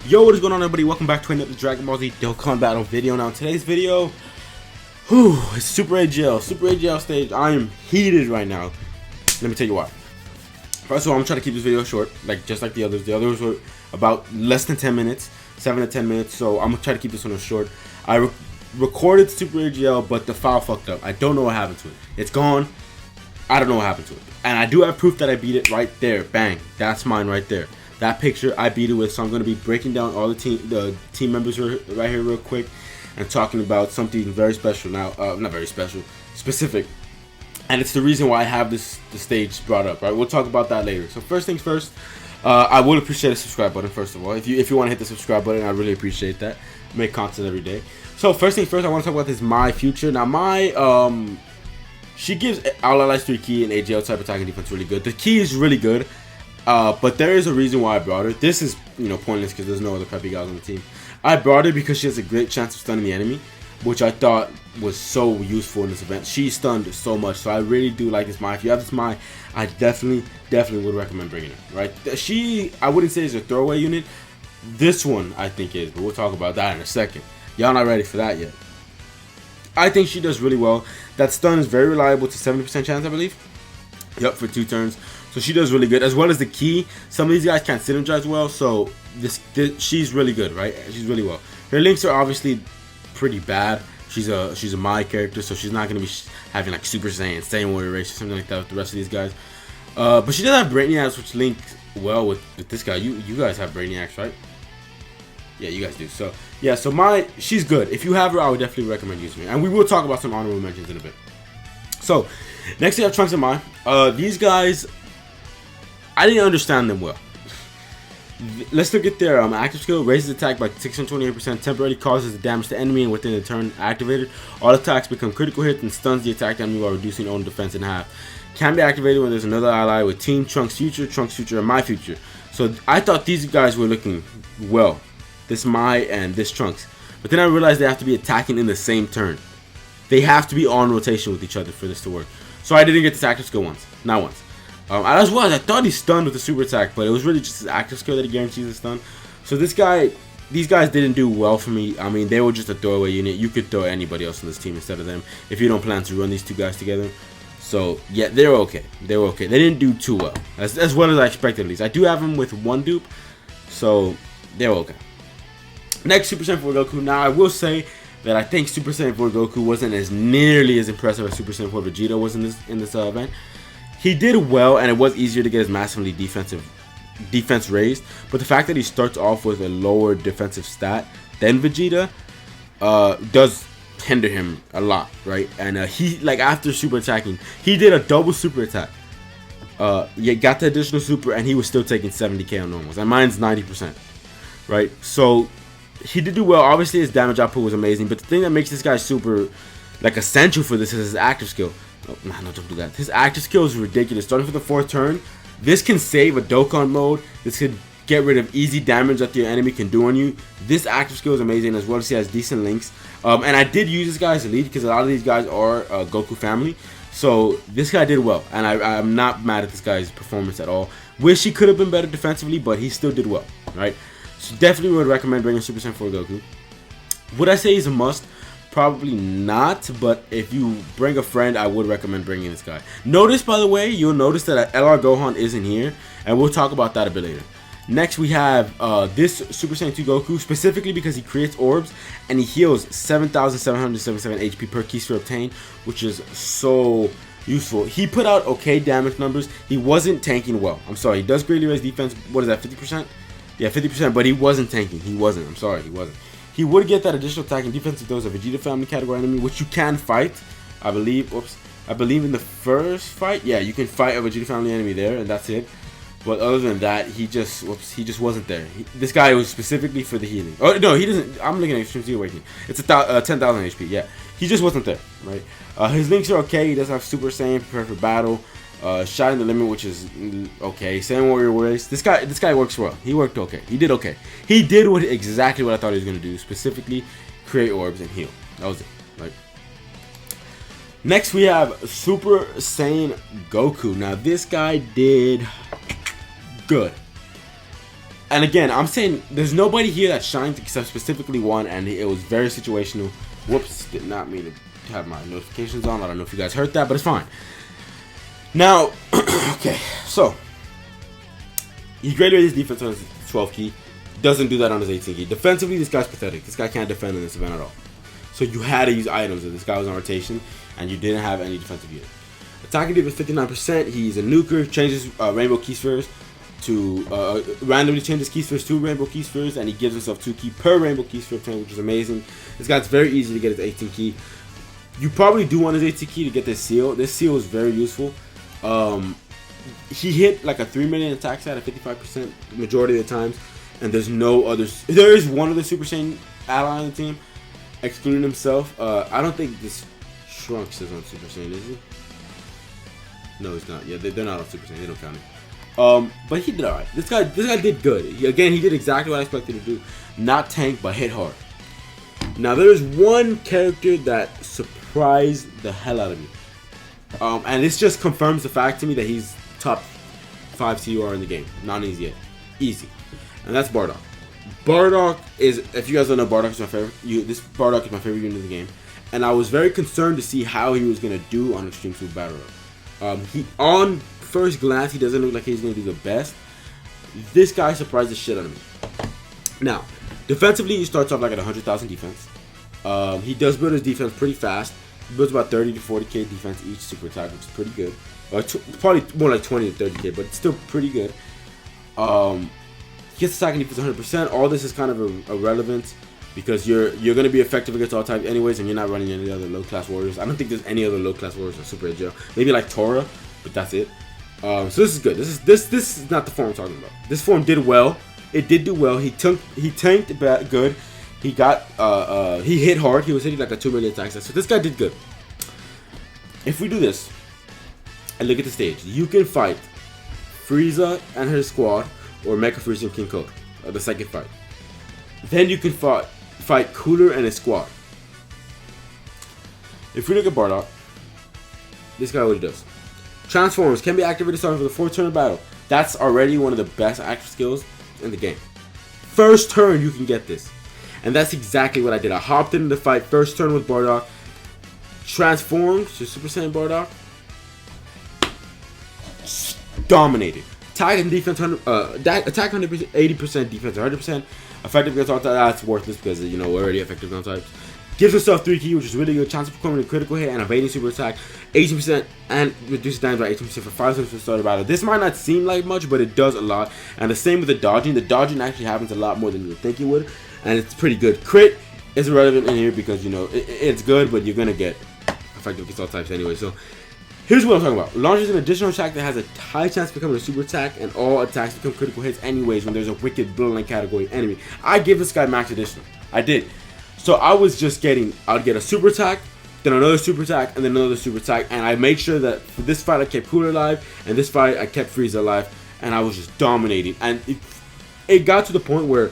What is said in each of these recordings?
Yo, what is going on, everybody? Welcome back to another Dragon Ball Z Dokkan battle video. Now, in today's video, it's Super AGL stage. I am heated right now. Let me tell you why. First of all, I'm trying to keep this video short, just like the others. The others were about less than 10 minutes, 7 to 10 minutes. So I'm gonna try to keep this one short. I recorded Super AGL, but the file fucked up. I don't know what happened to it. It's gone. I don't know what happened to it. And I do have proof that I beat it right there. Bang. That's mine right there. That picture I beat it with, so I'm going to be breaking down all the team members right here real quick and talking about something very special now. Not very special, specific. And it's the reason why I have the stage brought up, right? We'll talk about that later. So first things first, I would appreciate a subscribe button, first of all. If you want to hit the subscribe button, I really appreciate that. I make content every day. So first things first, I want to talk about this My Future. Now, she gives All Allies 3 key and AGL type attacking defense really good. The key is really good. But there is a reason why I brought her. This is, pointless because there's no other preppy guys on the team. I brought her because she has a great chance of stunning the enemy, which I thought was so useful in this event. She stunned so much, so I really do like this Mai. If you have this Mai, I definitely would recommend bringing her. Right? I wouldn't say is a throwaway unit. This one I think is, but we'll talk about that in a second. Y'all not ready for that yet. I think she does really well. That stun is very reliable to 70% chance, I believe. Yep, for 2 turns. So she does really good, as well as the key. Some of these guys can't synergize well, so she's really good, right? She's really well. Her links are obviously pretty bad. She's a Mai character, so she's not gonna be having like Super Saiyan Warrior Race or something like that with the rest of these guys. But she does have Brainiacs, which link well with this guy. You guys have Brainiacs, right? Yeah, you guys do. So yeah, so she's good. If you have her, I would definitely recommend using her. And we will talk about some honorable mentions in a bit. So next we have Trunks and Mai. These guys, I didn't understand them well. Let's look at their active skill. Raises attack by 628%. Temporarily causes damage to enemy and within the turn activated. All attacks become critical hits and stuns the attacked enemy while reducing own defense in half. Can be activated when there's another ally with Team Trunks Future, and My Future. So I thought these guys were looking well. This Mai and this Trunks. But then I realized they have to be attacking in the same turn. They have to be on rotation with each other for this to work. So I didn't get this active skill once. Not once. As well, I thought he stunned with the super attack, but it was really just his active skill that he guarantees a stun. So these guys didn't do well for me. I mean, they were just a throwaway unit. You could throw anybody else on this team instead of them if you don't plan to run these 2 guys together. So yeah, they were okay. They were okay. They didn't do too well, as well as I expected at least. I do have them with 1 dupe, so they were okay. Next, Super Saiyan 4 Goku. Now I will say that I think Super Saiyan 4 Goku wasn't as nearly as impressive as Super Saiyan 4 Vegeta was in this event. He did well, and it was easier to get his massively defense raised. But the fact that he starts off with a lower defensive stat than Vegeta does hinder him a lot, right? And he, after super attacking, he did a double super attack. Yeah, got the additional super, and he was still taking 70k on normals, and mine's 90%, right? So he did do well. Obviously, his damage output was amazing, but the thing that makes this guy super essential for this is his active skill. No, don't do that. His active skill is ridiculous. Starting for the 4th turn, this can save a Dokkan mode. This could get rid of easy damage that your enemy can do on you. This active skill is amazing, as well as he has decent links. And I did use this guy as a lead because a lot of these guys are Goku family. So this guy did well, and I'm not mad at this guy's performance at all. Wish he could have been better defensively, but he still did well, right? So definitely would recommend bringing Super Saiyan 4 Goku. Would I say he's a must? Probably not, but if you bring a friend, I would recommend bringing this guy. Notice, by the way, you'll notice that LR Gohan isn't here, and we'll talk about that a bit later. Next, we have this Super Saiyan 2 Goku, specifically because he creates orbs, and he heals 7,777 HP per key sphere obtained, which is so useful. He put out okay damage numbers. He wasn't tanking well. I'm sorry, he does greatly raise defense. What is that, 50%? Yeah, 50%, but he wasn't tanking. He wasn't. I'm sorry, he wasn't. He would get that additional attack and defense if there was a Vegeta family category enemy, which you can fight. I believe. Oops. I believe in the first fight, yeah, you can fight a Vegeta family enemy there, and that's it. But other than that, he just wasn't there. This guy was specifically for the healing. Oh no, he doesn't. I'm looking at Extreme Z Awakening. It's 10,000 HP. Yeah, he just wasn't there, right? His links are okay. He does have Super Saiyan, prepare for battle. Shot in the limit, which is okay. Saiyan Warrior Race. This guy works well. He worked okay. He did okay. He did exactly what I thought he was gonna do. Specifically, create orbs and heal. That was it. Right. Next, we have Super Saiyan Goku. Now, this guy did good. And again, I'm saying there's nobody here that shined except specifically one, and it was very situational. Whoops, did not mean to have my notifications on. I don't know if you guys heard that, but it's fine. Now, okay, so he graded his defense on his 12 key. Doesn't do that on his 18 key. Defensively, this guy's pathetic. This guy can't defend in this event at all. So you had to use items if this guy was on rotation, and you didn't have any defensive unit. Attacking defense 59%. He's a nuker. Changes rainbow key spheres to randomly changes key spheres to rainbow key spheres, and he gives himself 2 key per rainbow key sphere, which is amazing. This guy's very easy to get his 18 key. You probably do want his 18 key to get this seal. This seal is very useful. He hit like a 3 million attack stat at 55% majority of the times, and there's no others. There is one other Super Saiyan ally on the team, excluding himself. I don't think this Trunks is on Super Saiyan, is he? No, he's not. Yeah, they're not on Super Saiyan. They don't count him. But he did alright. This guy did good. He did exactly what I expected to do. Not tank, but hit hard. Now, there is one character that surprised the hell out of me. And this just confirms the fact to me that he's top 5 CUR in the game. Not easy yet. Easy. And that's Bardock. Bardock is, if you guys don't know, Bardock is my favorite. This Bardock is my favorite unit in the game. And I was very concerned to see how he was going to do on Extreme Super Battle Royale. On first glance, he doesn't look like he's going to do the best. This guy surprised the shit out of me. Now, defensively, he starts off like at 100,000 defense. He does build his defense pretty fast. He builds about 30 to 40k defense each super attack, which is pretty good. Probably more like 20 to 30k, but it's still pretty good. He gets attacking defense 100%. All this is kind of irrelevant because you're going to be effective against all types anyways, and you're not running any other low-class warriors. I don't think there's any other low-class warriors on Super Agile. Maybe like Tora, but that's it. So this is good. This is not the form I'm talking about. This form did well. It did do well. He tanked good. He got he hit hard. He was hitting like a 2 million attack. So this guy did good. If we do this and look at the stage, you can fight Frieza and her squad, or Mecha Frieza and King Code, the second fight. Then you can fight Cooler and his squad. If we look at Bardock, this guy what he does. Transforms can be activated starting for the 4th turn of battle. That's already one of the best active skills in the game. First turn you can get this. And that's exactly what I did. I hopped into the fight first turn with Bardock. Transformed to Super Saiyan Bardock. Dominated. Attack and defense, attack 100%, 80% defense, 100%. Effective against all types. That's worthless because, you know, we're already effective against all types. Gives himself 3 key, which is really good. Chance of performing a critical hit and evading super attack. 18% and reduces damage by 18% for 5 seconds for the start of battle. This might not seem like much, but it does a lot. And the same with the dodging. The dodging actually happens a lot more than you would think it would. And it's pretty good. Crit is irrelevant in here because, you know, it's good, but you're going to get effective against all types anyway. So here's what I'm talking about. Launches an additional attack that has a high chance of becoming a super attack, and all attacks become critical hits anyways when there's a wicked bloodline category enemy. I give this guy max additional. I did. So I was just getting, I'd get a super attack, then another super attack, and then another super attack, and I made sure that for this fight I kept Cooler alive, and this fight I kept Frieza alive, and I was just dominating. And it got to the point where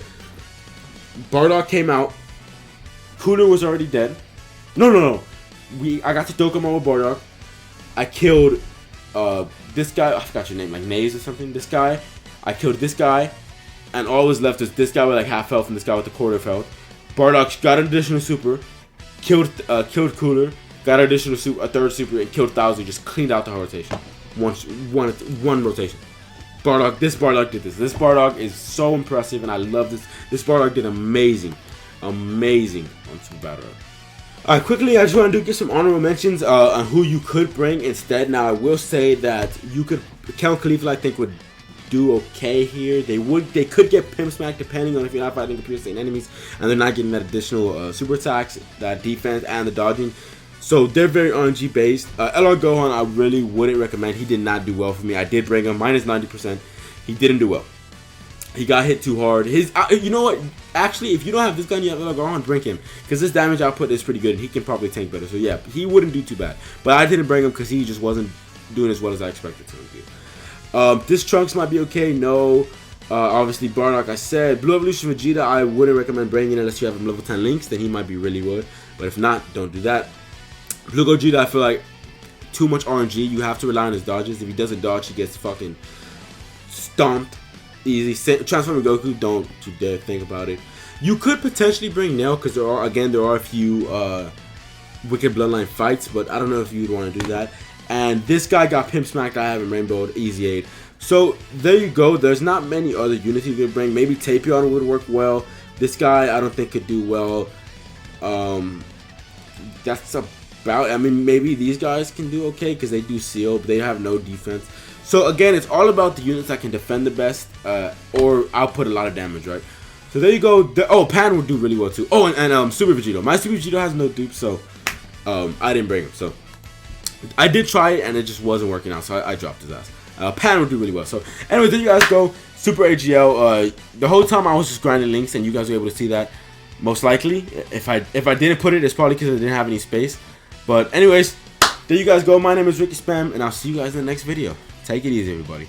Bardock came out, Cooler was already dead. No. I got to Dokkan with Bardock. I killed this guy. I forgot your name, like Naze or something. This guy. I killed this guy, and all was left is this guy with like half health and this guy with a quarter of health. Bardock got an additional super, killed Cooler, got an additional super, a third super, and killed Thousand. Just cleaned out the whole rotation. One rotation. This Bardock did this. This Bardock is so impressive, and I love this. This Bardock did amazing on Super Battle Royale. Alright, quickly, I just want to get some honorable mentions on who you could bring instead. Now, I will say that you could, Count Khalifa, I think, would do okay here. They could get Pimp Smack depending on if you're not fighting computer state enemies and they're not getting that additional super attacks, that defense, and the dodging. So they're very RNG based. LR Gohan, I really wouldn't recommend. He did not do well for me. I did bring him minus 90%. He didn't do well. He got hit too hard. You know what? Actually, if you don't have this gun, you have LR Gohan, bring him, because his damage output is pretty good and he can probably tank better. So yeah, he wouldn't do too bad. But I didn't bring him because he just wasn't doing as well as I expected to do. This Trunks might be okay. No. Obviously, Bardock, I said. Blue Evolution Vegeta, I wouldn't recommend bringing unless you have him level 10 links. Then he might be really good. But if not, don't do that. Blue Gogeta, I feel like too much RNG. You have to rely on his dodges. If he doesn't dodge, he gets fucking stomped. Easy. Transforming Goku, don't you dare think about it. You could potentially bring Nail, because there are a few Wicked Bloodline fights, but I don't know if you'd want to do that. And this guy got Pimp Smacked. I have him Rainbowed, easy 8. So there you go. There's not many other units you could bring. Maybe Tapion would work well. This guy I don't think could do well. That's about. I mean, maybe these guys can do okay because they do seal, but they have no defense. So again, it's all about the units that can defend the best or output a lot of damage, right? So there you go. Oh, Pan would do really well too. Oh, and Super Vegito. My Super Vegito has no dupe, so I didn't bring him. So I did try it, and it just wasn't working out, so I dropped his ass. Pan would do really well. So anyway, there you guys go. Super AGL. The whole time I was just grinding links, and you guys were able to see that. Most likely, if I didn't put it, it's probably because I didn't have any space. But anyways, there you guys go. My name is Ricky Spam, and I'll see you guys in the next video. Take it easy, everybody.